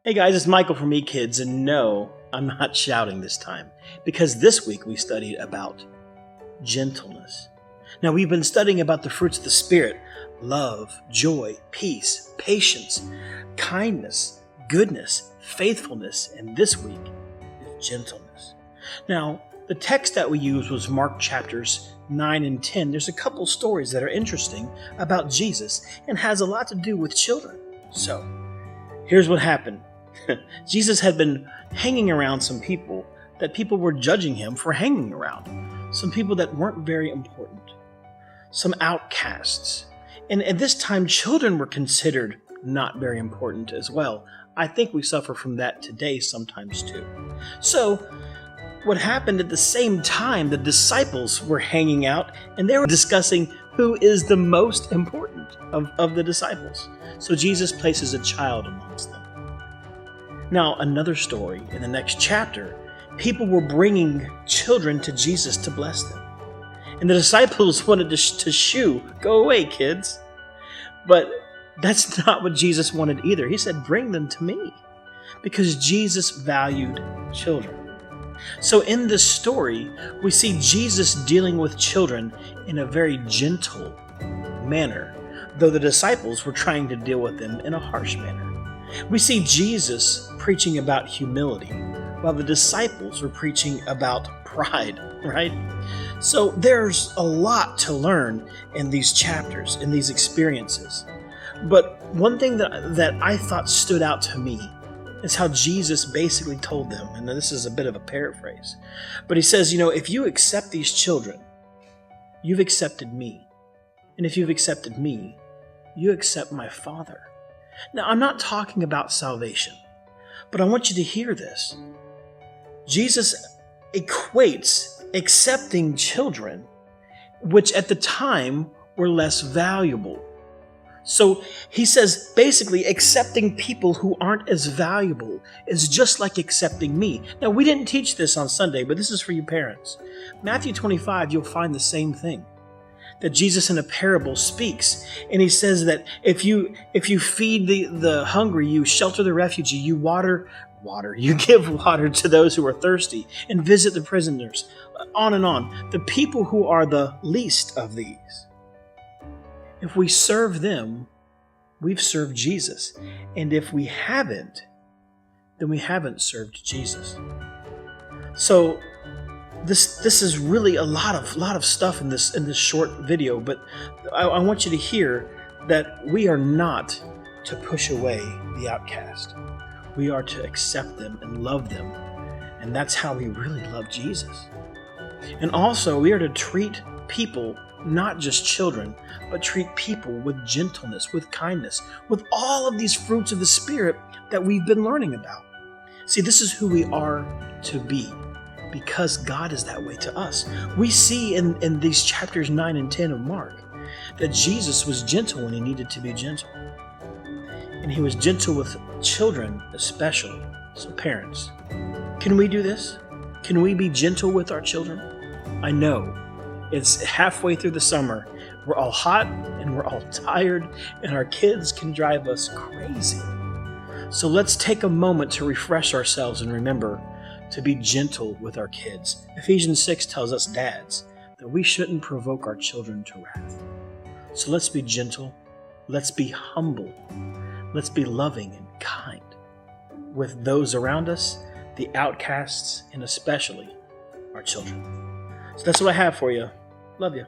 Hey guys, it's Michael from Ekids, and no, I'm not shouting this time, because this week we studied about gentleness. Now, we've been studying about the fruits of the Spirit: love, joy, peace, patience, kindness, goodness, faithfulness, and this week is gentleness. Now, the text that we used was Mark chapters 9 and 10. There's a couple stories that are interesting about Jesus and has a lot to do with children. So, here's what happened. Jesus had been hanging around some people that people were judging him for hanging around. Some people that weren't very important. Some outcasts. And at this time, children were considered not very important as well. I think we suffer from that today sometimes too. So, what happened at the same time, the disciples were hanging out and they were discussing who is the most important of the disciples. So Jesus places a child amongst them. Now, another story in the next chapter, people were bringing children to Jesus to bless them. And the disciples wanted to shoo, "Go away, kids." But that's not what Jesus wanted either. He said, "Bring them to me," because Jesus valued children. So in this story, we see Jesus dealing with children in a very gentle manner, though the disciples were trying to deal with them in a harsh manner. We see Jesus preaching about humility, while the disciples were preaching about pride, right? So there's a lot to learn in these chapters, in these experiences. But one thing that I thought stood out to me is how Jesus basically told them, and this is a bit of a paraphrase, but he says, if you accept these children, you've accepted me. And if you've accepted me, you accept my Father. Now, I'm not talking about salvation, but I want you to hear this. Jesus equates accepting children, which at the time were less valuable. So he says, basically, accepting people who aren't as valuable is just like accepting me. Now, we didn't teach this on Sunday, but this is for you parents. Matthew 25, you'll find the same thing. That Jesus in a parable speaks, and he says that if you feed the hungry, you shelter the refugee, you you give water to those who are thirsty, and visit the prisoners, on and on. The people who are the least of these. If we serve them, we've served Jesus, and if we haven't, then we haven't served Jesus. So This is really a lot of stuff in this short video, but I want you to hear that we are not to push away the outcast. We are to accept them and love them, and that's how we really love Jesus. And also, we are to treat people, not just children, but treat people with gentleness, with kindness, with all of these fruits of the Spirit that we've been learning about. See, this is who we are to be, because God is that way to us. We see in these chapters 9 and 10 of Mark that Jesus was gentle when he needed to be gentle. And he was gentle with children especially. So parents, can we do this? Can we be gentle with our children? I know it's halfway through the summer. We're all hot and we're all tired, and our kids can drive us crazy. So let's take a moment to refresh ourselves and remember to be gentle with our kids. Ephesians 6 tells us, dads, that we shouldn't provoke our children to wrath. So let's be gentle, let's be humble, let's be loving and kind with those around us, the outcasts, and especially our children. So that's what I have for you. Love you.